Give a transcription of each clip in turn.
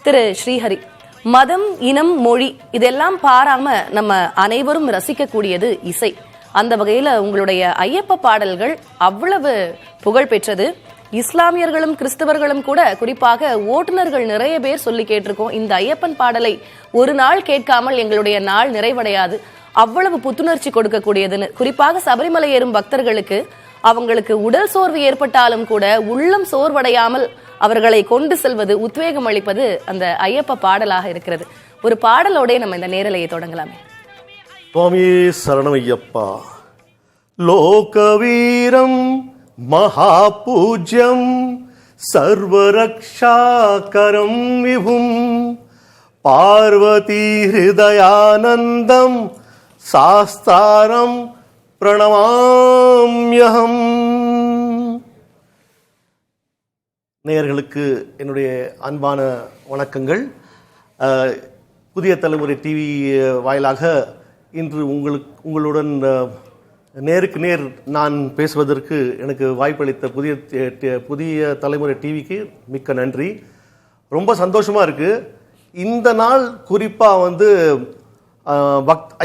திரு ஸ்ரீஹரி, மதம், இனம், மொழி இதெல்லாம் பாராம நம்ம அனைவரும் ரசிக்கக்கூடியது இசை. அந்த வகையில உங்களுடைய ஐயப்ப பாடல்கள் அவ்வளவு புகழ் பெற்றது. இஸ்லாமியர்களும் கிறிஸ்தவர்களும் கூட, குறிப்பாக ஓட்டுநர்கள் நிறைய பேர் சொல்லி கேட்டிருக்கோம், இந்த ஐயப்பன் பாடலை ஒரு நாள் கேட்காமல் எங்களுடைய நாள் நிறைவடையாது, அவ்வளவு புத்துணர்ச்சி கொடுக்கக்கூடியதுன்னு. குறிப்பாக சபரிமலை ஏறும் பக்தர்களுக்கு அவங்களுக்கு உடல் சோர்வு ஏற்பட்டாலும் கூட உள்ளம் சோர்வடையாமல் அவர்களை கொண்டு செல்வது, உத்வேகம் அளிப்பது அந்த ஐயப்ப பாடலாக இருக்கிறது. ஒரு பாடலோட நம்ம இந்த நேரலையை தொடங்கலாமே. சுவாமி சரணமையப்பா. லோகவீரம் மகாபூஜ்யம் சர்வரக்ஷாகரம் விபும் பார்வதி ஹிருதயானந்தம் சாஸ்தாரம் பிரணமாம்யஹம். நேயர்களுக்கு என்னுடைய அன்பான வணக்கங்கள். புதிய தலைமுறை டிவி வாயிலாக இன்று உங்களுடன் நேருக்கு நேர் நான் பேசுவதற்கு எனக்கு வாய்ப்பளித்த புதிய தலைமுறை டிவிக்கு மிக்க நன்றி. ரொம்ப சந்தோஷமாக இருக்குது. இந்த நாள் குறிப்பாக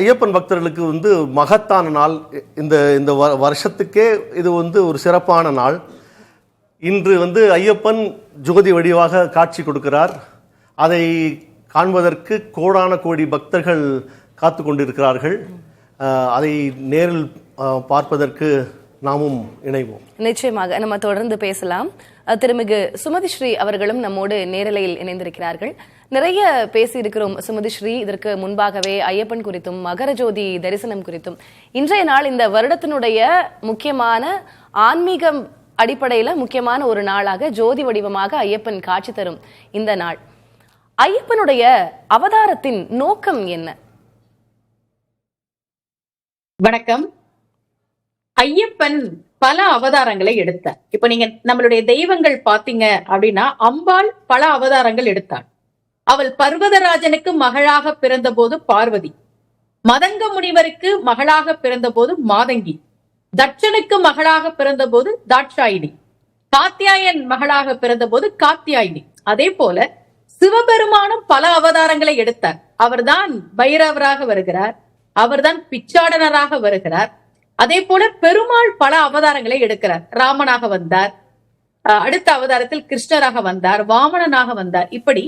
ஐயப்பன் பக்தர்களுக்கு மகத்தான நாள். இந்த வருஷத்துக்கே இது ஒரு சிறப்பான நாள். இன்று ஐயப்பன் ஜோதி வடிவாக காட்சி கொடுக்கிறார். அதை காண்பதற்கு கோடான கோடி பக்தர்கள் காத்து கொண்டிருக்கிறார்கள். அதை நேரில் பார்ப்பதற்கு நாமும் இணைவோம். நிச்சயமாக நம்ம தொடர்ந்து பேசலாம். திருமிகு சுமதி ஸ்ரீ அவர்களும் நம்மோடு நேரலையில் இணைந்திருக்கிறார்கள். நிறைய பேசியிருக்கிறோம் சுமதி ஸ்ரீ. இதற்கு முன்பாகவே ஐயப்பன் குறித்தும் மகர ஜோதி தரிசனம் குறித்தும். இன்றைய நாள் இந்த வருடத்தினுடைய முக்கியமான ஆன்மீகம் அடிப்படையில முக்கியமான ஒரு நாளாக ஜோதி வடிவமாக ஐயப்பன் காட்சி தரும் இந்த நாள். ஐயப்பனுடைய அவதாரத்தின் நோக்கம் என்ன? வணக்கம். ஐயப்பன் பல அவதாரங்களை எடுத்தார். இப்ப நீங்க நம்மளுடைய தெய்வங்கள் பாத்தீங்க அப்படின்னா, அம்பாள் பல அவதாரங்கள் எடுத்தாள். அவள் பர்வதராஜனுக்கு மகளாக பிறந்த போது பார்வதி, மதங்க முனிவருக்கு மகளாக பிறந்த போது மாதங்கி, தட்சனுக்கு மகளாக பிறந்த போது தாட்சாயினி, காத்தியாயன் மகளாக பிறந்த போது காத்தியாயினி. அதே போல சிவபெருமானும் பல அவதாரங்களை எடுத்தார். அவர்தான் பைரவராக வருகிறார், அவர்தான் பிச்சாடனராக வருகிறார். அதே போல பெருமாள் பல அவதாரங்களை எடுக்கிறார். ராமனாக வந்தார், அடுத்த அவதாரத்தில் கிருஷ்ணராக வந்தார், வாமனனாக வந்தார். இப்படி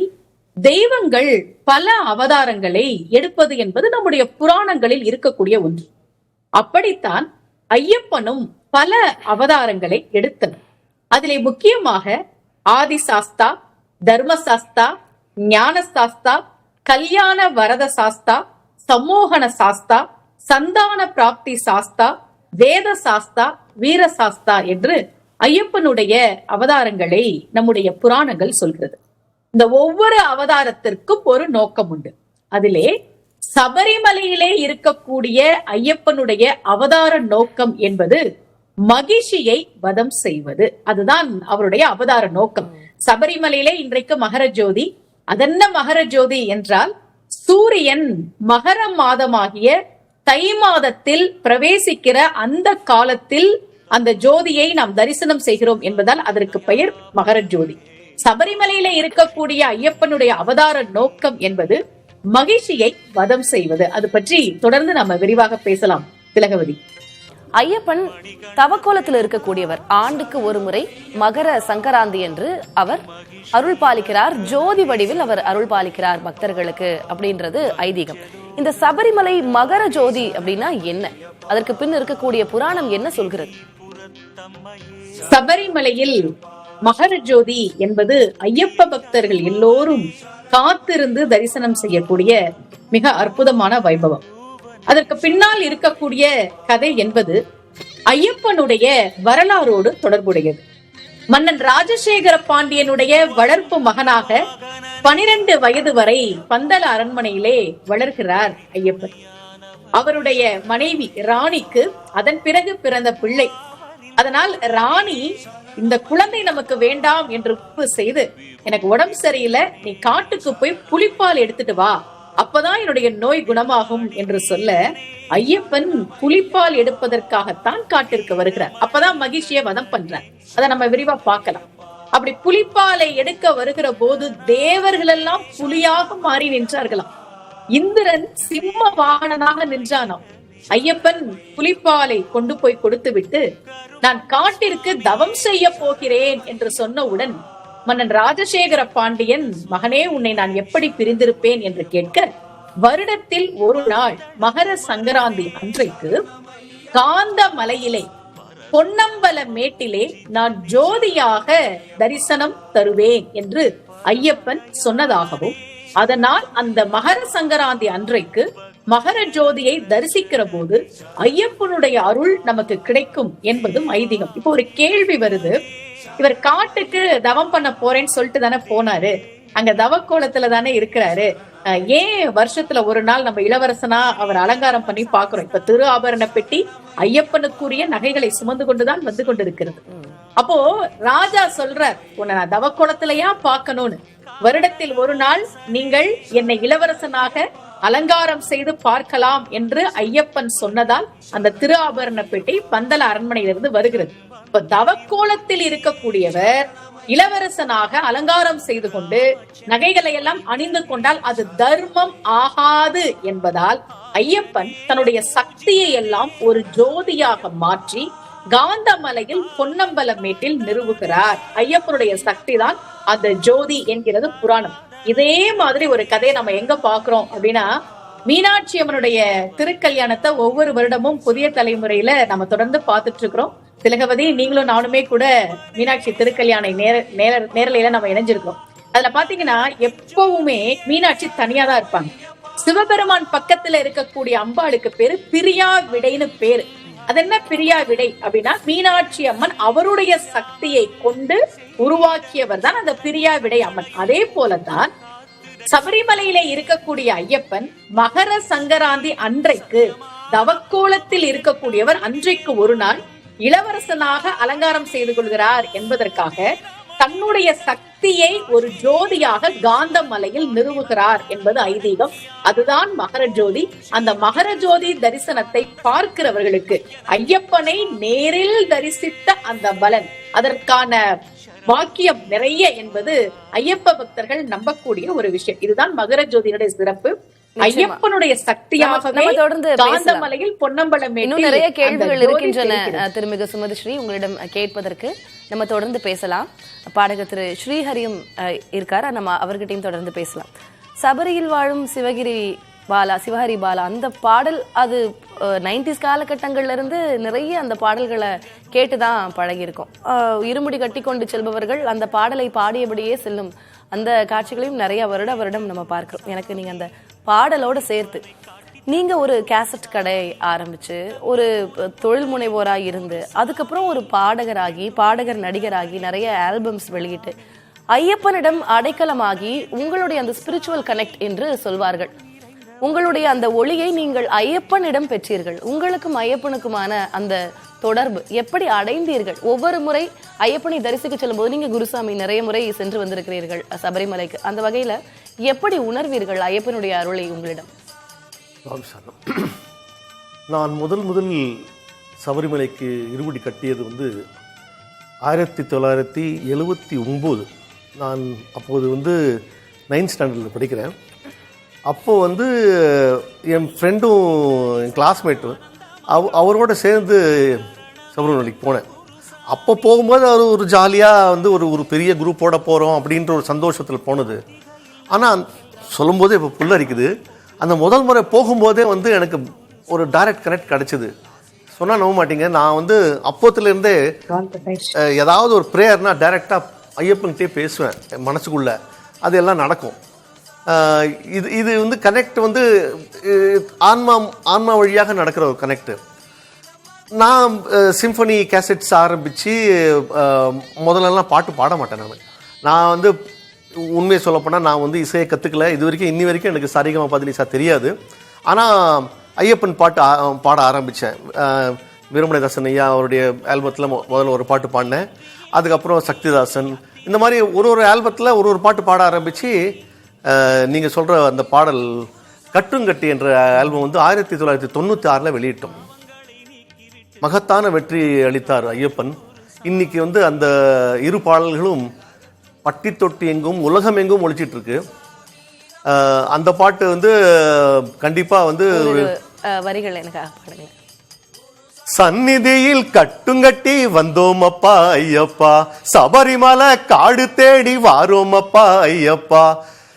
தெய்வங்கள் பல அவதாரங்களை எடுப்பது என்பது நம்முடைய புராணங்களில் இருக்கக்கூடிய ஒன்று. அப்படித்தான் ஐயப்பனும் பல அவதாரங்களை எடுத்தனர். அதிலே முக்கியமாக ஆதிசாஸ்தா, தர்மசாஸ்தா, ஞான சாஸ்தா, கல்யாண வரத சாஸ்தா, சமோகன சாஸ்தா, சந்தான பிராப்தி சாஸ்தா, வேத சாஸ்தா, வீர சாஸ்தா என்று ஐயப்பனுடைய அவதாரங்களை நம்முடைய புராணங்கள் சொல்கிறது. இந்த ஒவ்வொரு அவதாரத்திற்கும் ஒரு நோக்கம் உண்டு. அதிலே சபரிமலையிலே இருக்கக்கூடிய ஐயப்பனுடைய அவதார நோக்கம் என்பது மகிஷியை வதம் செய்வது. அதுதான் அவருடைய அவதார நோக்கம். சபரிமலையிலே இன்றைக்கு மகர ஜோதி. அதென்ன மகர ஜோதி என்றால், சூரியன் மகர மாதமாகிய தை மாதத்தில் பிரவேசிக்கிற அந்த காலத்தில் அந்த ஜோதியை நாம் தரிசனம் செய்கிறோம் என்பதால் அதற்கு பெயர் மகர ஜோதி. சபரிமலையில இருக்கக்கூடிய ஐயப்பனுடைய அவதார நோக்கம் என்பது மகிழ்ச்சியை வதம் செய்வது. அது பற்றி தொடர்ந்து நம்ம விரிவாக பேசலாம். திலகவதி, ஐயப்பன் தவக்கோலத்தில் இருக்கக்கூடியவர். ஆண்டுக்கு ஒரு முறை மகர சங்கராந்தி என்று அவர் அருள் பாலிக்கிறார். ஜோதி வடிவில் அவர் அருள் பாலிக்கிறார் பக்தர்களுக்கு அப்படின்றது ஐதீகம். இந்த சபரிமலை மகர ஜோதி அப்படின்னா என்ன? அதற்கு பின் இருக்கக்கூடிய புராணம் என்ன சொல்கிறது? சபரிமலையில் மகர ஜோதி என்பது ஐயப்ப பக்தர்கள் எல்லோரும் காத்திருந்து தரிசனம் செய்யக்கூடிய மிக அற்புதமான வைபவம். அதற்கு பின்னால் இருக்கக்கூடிய கதை என்பது ஐயப்பனுடைய வரலாறோடு தொடர்புடையது. மன்னன் ராஜசேகர பாண்டியனுடைய வளர்ப்பு மகனாக 12 வயது வரை பந்தல அரண்மனையிலே வளர்கிறார் ஐயப்பன். அவருடைய மனைவி ராணிக்கு அதன் பிறகு பிறந்த பிள்ளை. அதனால் ராணி இந்த குழந்தை நமக்கு வேண்டாம் என்று செய்து, எனக்கு உடம்பு சரியில்லை, நீ காட்டுக்கு போய் புலிப்பால் எடுத்துட்டு வா, அப்பதான் என்னுடைய நோய் குணமாகும் என்று சொல்ல, ஐயப்பன் புலிப்பால் எடுப்பதற்காகத்தான் காட்டிற்கு வருகிறார். அப்பதான் மகிழ்ச்சியை வதம் பண்றார். அதை நம்ம விரிவா பார்க்கலாம். அப்படி புலிப்பாலை எடுக்க வருகிற போது தேவர்கள் எல்லாம் புலியாக மாறி நின்றார்களாம். இந்திரன் சிம்ம வாகனனாக நின்றானாம். ஐயப்பன் புலிப்பாலை கொண்டு போய் கொடுத்து விட்டு நான் காட்டிற்கு தவம் செய்ய போகிறேன் என்று சொன்னவுடன் மன்னன் ராஜசேகர பாண்டியன், மகனே உன்னை நான் எப்படி பிரிந்திருப்பேன் என்று கேட்க, வருடத்தில் ஒரு நாள் மகர சங்கராந்தி அன்றைக்கு காந்த மலையிலே பொன்னம்பல மேட்டிலே நான் ஜோதியாக தரிசனம் தருவேன் என்று ஐயப்பன் சொன்னதாகவும், அதனால் அந்த மகர சங்கராந்தி அன்றைக்கு மகர ஜோதியை தரிசிக்கிற போது ஐயப்பனுடைய அருள் நமக்கு கிடைக்கும் என்பதும் ஐதீகம். இப்போ ஒரு கேள்வி வருது, இவர் காட்டுக்கு தவம் பண்ண போறேன்னு சொல்லிட்டு தானே போனாரு, அங்க தவக்கோலத்துல தானே இருக்கிறாரு, ஏன் வருஷத்துல ஒரு நாள் நம்ம இளவரசனா அவர் அலங்காரம் பண்ணி பாக்குறோம்? இப்ப திரு ஆபரண பெட்டி ஐயப்பனுக்குரிய நகைகளை சுமந்து கொண்டுதான் வந்து கொண்டிருக்கிறது. அப்போ ராஜா சொல்றார், உன்னை நான் தவக்கோலத்திலயா பாக்கணும்னு, வருடத்தில் ஒரு நாள் நீங்கள் என்னை இளவரசனாக அலங்காரம் செய்து பார்க்கலாம் என்று ஐயப்பன் சொன்னதால் அந்த திரு ஆபரண பெட்டி பந்தல அரண்மனையிலிருந்து வருகிறது. இப்ப தவக்கோலத்தில் இருக்கக்கூடியவர் இளவரசனாக அலங்காரம் செய்து கொண்டு நகைகளை எல்லாம் அணிந்து கொண்டால் அது தர்மம் ஆகாது என்பதால் ஐயப்பன் தன்னுடைய சக்தியை எல்லாம் ஒரு ஜோதியாக மாற்றி காந்தமலையில் பொன்னம்பல மேட்டில் நிறுவுகிறார். ஐயப்பனுடைய சக்தி தான் அந்த ஜோதி என்கிறது புராணம். இதே மாதிரி ஒரு கதையை நம்ம எங்க பாக்குறோம் அப்படின்னா, மீனாட்சி அம்மனுடைய திருக்கல்யாணத்தை ஒவ்வொரு வருடமும் புதிய தலைமுறையில நம்ம தொடர்ந்து பார்த்துட்டு இருக்கிறோம். திலகவதி, நீங்களும் நானுமே கூட மீனாட்சி திருக்கல்யாண நேரலையில நம்ம இணைஞ்சிருக்கிறோம். அதுல பாத்தீங்கன்னா எப்பவுமே மீனாட்சி தனியா தான் இருப்பாங்க. சிவபெருமான் பக்கத்துல இருக்கக்கூடிய அம்பாளுக்கு பேரு பிரியா விடைன்னு பேரு. அது என்ன பிரியா விடை அப்படின்னா, மீனாட்சி அம்மன் அவருடைய சக்தியை கொண்டு உருவாக்கியவர் தான் அந்த பிரியா விடை அம்மன். அதே போலதான் சபரிமலையிலே இருக்கக்கூடிய ஐயப்பன் மகர சங்கராந்தி அன்றைக்கு தவக்கோலத்தில் இருக்கக்கூடியவர் அன்றைக்கு ஒரு நாள் இளவரசனாக அலங்காரம் செய்து கொள்கிறார் என்பதற்காக தன்னுடைய சக்தியை ஒரு ஜோதியாக காந்தமலையில் நிறுவுகிறார் என்பது ஐதீகம். அதுதான் மகர ஜோதி. அந்த மகர ஜோதி தரிசனத்தை பார்க்கிறவர்களுக்கு ஐயப்பனை நேரில் தரிசித்த அந்த பலன், அதற்கான வாக்கியம் நிறைய என்பது ஐயப்ப பக்தர்கள் நம்பக்கூடிய ஒரு விஷயம். இதுதான் மகர ஜோதியினுடைய சிறப்பு. ஐயப்பனுடைய சக்தியாகவே காந்தமலையில் பொன்னம்பலம் இன்னும் நிறைய கேள்விகள் இருக்கின்றன திருமிகு சுமதி ஸ்ரீ உங்களிடம் கேட்பதற்கு. நம்ம தொடர்ந்து பேசலாம். பாடகர் திரு ஸ்ரீஹரியும் இருக்காரு, நம்ம அவர்கிட்டையும் தொடர்ந்து பேசலாம். சபரியில் வாழும் சிவஹரி பாலா அந்த பாடல் அது 90s காலகட்டங்கள்ல இருந்து நிறைய அந்த பாடல்களை கேட்டுதான் பழகியிருக்கோம். இருமுடி கட்டி கொண்டு செல்பவர்கள் அந்த பாடலை பாடியபடியே செல்லும் அந்த காட்சிகளையும் நிறைய வருடம் நம்ம பார்க்கிறோம். எனக்கு நீங்க அந்த பாடலோட சேர்த்து நீங்க ஒரு கேசட் கடை ஆரம்பிச்சு ஒரு தொழில் முனைவோராக இருந்து அதுக்கப்புறம் ஒரு பாடகர் நடிகராகி நிறைய ஆல்பம்ஸ் வெளியிட்டு ஐயப்பனிடம் அடைக்கலமாகி உங்களுடைய அந்த ஸ்பிரிச்சுவல் கனெக்ட் என்று சொல்வார்கள். உங்களுடைய அந்த ஒளியை நீங்கள் ஐயப்பனிடம் பெற்றீர்கள். உங்களுக்கும் ஐயப்பனுக்குமான அந்த தொடர்பு எப்படி அடைந்தீர்கள்? ஒவ்வொரு முறை ஐயப்பனை தரிசிக்க செல்லும் போது நீங்க குருசாமி நிறைய முறை சென்று வந்திருக்கிறீர்கள் சபரிமலைக்கு. அந்த வகையில எப்படி உணர்வீர்கள் ஐயப்பனுடைய அருளை உங்களிடம்? நான் முதல் சபரிமலைக்கு இருமுடி கட்டியது 1979. நான் அப்போது 9th ஸ்டாண்டர்டில் படிக்கிறேன். அப்போது என் ஃப்ரெண்டும் என் கிளாஸ்மேட்டும் அவரோட சேர்ந்து சபரிமலைக்கு போனேன். அப்போ போகும்போது அது ஒரு ஜாலியாக ஒரு பெரிய குரூப்போட போகிறோம் அப்படின்ற ஒரு சந்தோஷத்தில் போனது. ஆனால் சொல்லும்போதே இப்போ புல்லரிக்குது. அந்த முதல் முறை போகும்போதே எனக்கு ஒரு டைரக்ட் கனெக்ட் கிடச்சிது. சொன்னால் நம்ப மாட்டீங்க, நான் அப்போத்துலேருந்தே ஏதாவது ஒரு ப்ரேயர்னா டைரெக்டாக ஐயப்பன்கிட்டே பேசுவேன் மனசுக்குள்ளே, அது எல்லாம் நடக்கும். இது கனெக்ட் ஆன்மா வழியாக நடக்கிற ஒரு கனெக்ட். நான் சிம்பனி கேசட்ஸ் ஆரம்பித்து முதல்லலாம் பாட்டு பாட மாட்டேன். நான் உண்மையை சொல்லப்போனால் நான் இசையை கற்றுக்கல. இது வரைக்கும் இன்னி வரைக்கும் எனக்கு சரிகமா பதினிசா தெரியாது. ஆனால் ஐயப்பன் பாட்டு பாட ஆரம்பித்தேன். வீரமணிதாசன் ஐயா அவருடைய ஆல்பத்தில் முதல்ல ஒரு பாட்டு பாடினேன். அதுக்கப்புறம் சக்திதாசன், இந்த மாதிரி ஒரு ஆல்பத்தில் ஒரு பாட்டு பாட ஆரம்பித்து நீங்கள் சொல்கிற அந்த பாடல் கட்டுங்கட்டி என்ற ஆல்பம் 1996 வெளியிட்டோம். மகத்தான வெற்றி அளித்தார் ஐயப்பன். இன்னைக்கு வந்து அந்த இரு பாடல்களும் பட்டி தொட்டி எங்கும் உலகம் எங்கும் ஒழிச்சிட்டு இருக்கு. அந்த பாட்டு வந்து கண்டிப்பா வந்து வரிகள் எனக்கு பாடுங்க. சந்நிதியில் கட்டுங்கட்டி வந்தோம் அப்பா ஐயப்பா, சபரிமலை காடு தேடி வாரோம் அப்பா ஐயப்பா.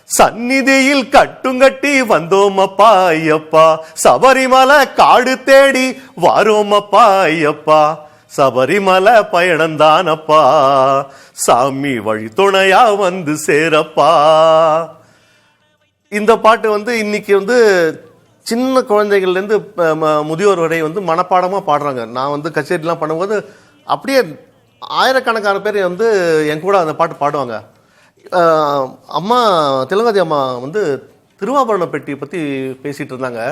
சந்நிதியில் கட்டுங்கட்டி வந்தோம் அப்பா ஐயப்பா, சபரிமலை காடு தேடி வாரோம் அப்பா ஐயப்பா. சபரிமலை பயணந்தானப்பா, சாமி வழி துணையா வந்து சேரப்பா. இந்த பாட்டு வந்து இன்னைக்கு வந்து சின்ன குழந்தைகள்லேருந்து முதியோர் வரை வந்து மனப்பாடமாக பாடுறாங்க. நான் வந்து கச்சேரிலாம் பண்ணும்போது அப்படியே ஆயிரக்கணக்கான பேர் வந்து என் கூட அந்த பாட்டு பாடுவாங்க. அம்மா திலகவதி அம்மா வந்து திருவாபரண பெட்டியை பற்றி பேசிகிட்டு இருந்தாங்க.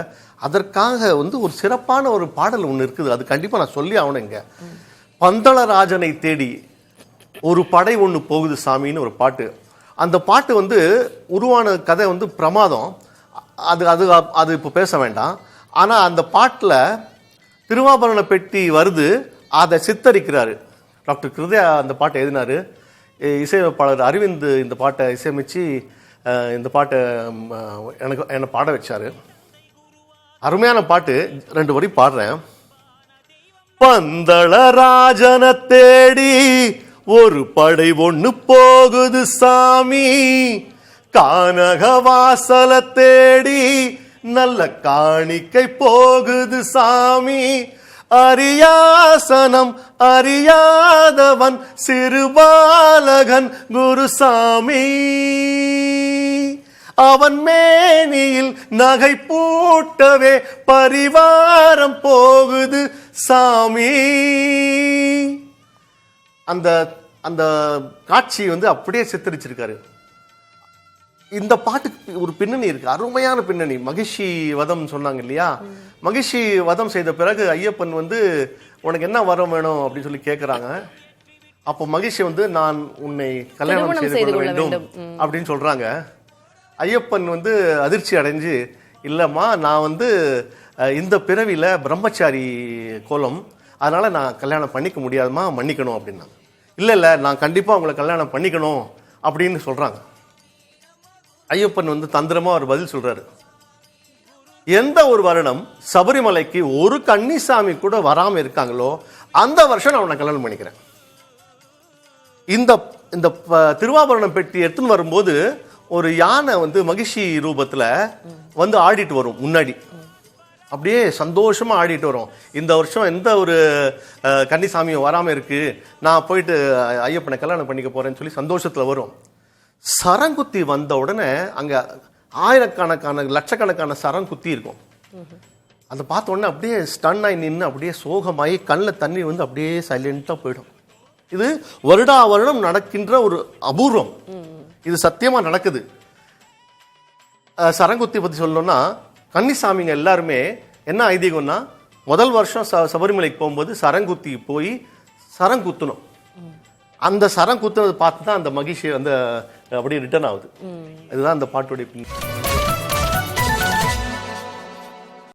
அதற்காக வந்து ஒரு சிறப்பான ஒரு பாடல் ஒன்று இருக்குது, அது கண்டிப்பாக நான் சொல்லி ஆகணும். இங்கே பந்தளராஜனை தேடி ஒரு படை ஒன்று போகுது சாமின்னு ஒரு பாட்டு. அந்த பாட்டு வந்து உருவான கதை வந்து பிரமாதம். அது அது அது இப்போ பேச வேண்டாம். ஆனால் அந்த பாட்டில் திருவாபரண பெட்டி வருது, அதை சித்தரிக்கிறாரு டாக்டர் கிருதயா. அந்த பாட்டை எழுதினார். இசையமைப்பாளர் அரவிந்த் இந்த பாட்டை இசையமைச்சு இந்த பாட்டை என்னை பாட வச்சார். அருமையான பாட்டு. 2 வரி பாடுறேன். பந்தளராஜனை தேடி ஒரு படை ஒண்ணு போகுது சாமி, கானகவாசல தேடி நல்ல காணிக்கை போகுது சாமி. அரியாசனம் அறியாதவன் சிறுபாலகன் குருசாமி, அவன் மேனியில் நகை பூட்டவே பரிவாரம் போகுது சாமி. அந்த அந்த காட்சி வந்து அப்படியே சித்தரிச்சிருக்காரு. இந்த பாட்டுக்கு ஒரு பின்னணி இருக்கு, அருமையான பின்னணி. மகிஷி வதம் சொன்னாங்க இல்லையா, மகிஷி வதம் செய்த பிறகு ஐயப்பன் வந்து உனக்கு என்ன வரம் வேணும் அப்படின்னு சொல்லி கேட்குறாங்க. அப்போ மகிஷி வந்து நான் உன்னை கல்யாணம் செய்து கொள்ள வேண்டும் அப்படின்னு சொல்றாங்க. ஐயப்பன் வந்து அதிர்ச்சி அடைஞ்சு, இல்லைம்மா நான் வந்து இந்த பிறவியில் பிரம்மச்சாரி கோலம், அதனால நான் கல்யாணம் பண்ணிக்க முடியாதுமா, மன்னிக்கணும் அப்படின்னா. இல்லை நான் கண்டிப்பாக உங்களை கல்யாணம் பண்ணிக்கணும் அப்படின்னு சொல்கிறாங்க. ஐயப்பன் வந்து தந்திரமா ஒரு பதில் சொல்றாரு. எந்த ஒரு வருடம் சபரிமலைக்கு ஒரு கன்னிசாமி கூட வராம இருக்காங்களோ அந்த வருஷம் நான் உன்னை கல்யாணம் பண்ணிக்கிறேன். இந்த இந்த திருவாபரணம் பெட்டி எடுத்துன்னு வரும்போது ஒரு யானை வந்து மகிஷி ரூபத்துல வந்து ஆடிட்டு வரும் முன்னாடி, அப்படியே சந்தோஷமா ஆடிட்டு வரும். இந்த வருஷம் எந்த ஒரு கன்னிசாமியும் வராம இருக்கு, நான் போயிட்டு ஐயப்பனை கல்யாணம் பண்ணிக்க போறேன்னு சொல்லி சந்தோஷத்துல வரும். சரங்குத்தி வந்த உடனே அங்க ஆயிரக்கணக்கான லட்சக்கணக்கான சரங்குத்தி இருக்கும். அதை பார்த்த உடனே அப்படியே ஸ்டன் ஆகி நின்று அப்படியே சோகமாகி கண்ணில் தண்ணி வந்து அப்படியே சைலண்டா போயிடும். இது வருடா வருடம் நடக்கின்ற ஒரு அபூர்வம், இது சத்தியமா நடக்குது. சரங்குத்தி பத்தி சொல்லணும்னா, கன்னிசாமிங்க எல்லாருமே என்ன ஐதீகம்னா, முதல் வருஷம் சபரிமலைக்கு போகும்போது சரங்குத்தி போய் சரங்குத்தணும். அந்த சரம் குத்துறது பார்த்து தான் அந்த மகிழ்ச்சி வந்து அப்படியே ரிட்டர்ன் ஆகுது. இதுதான் அந்த பாட்டுடைய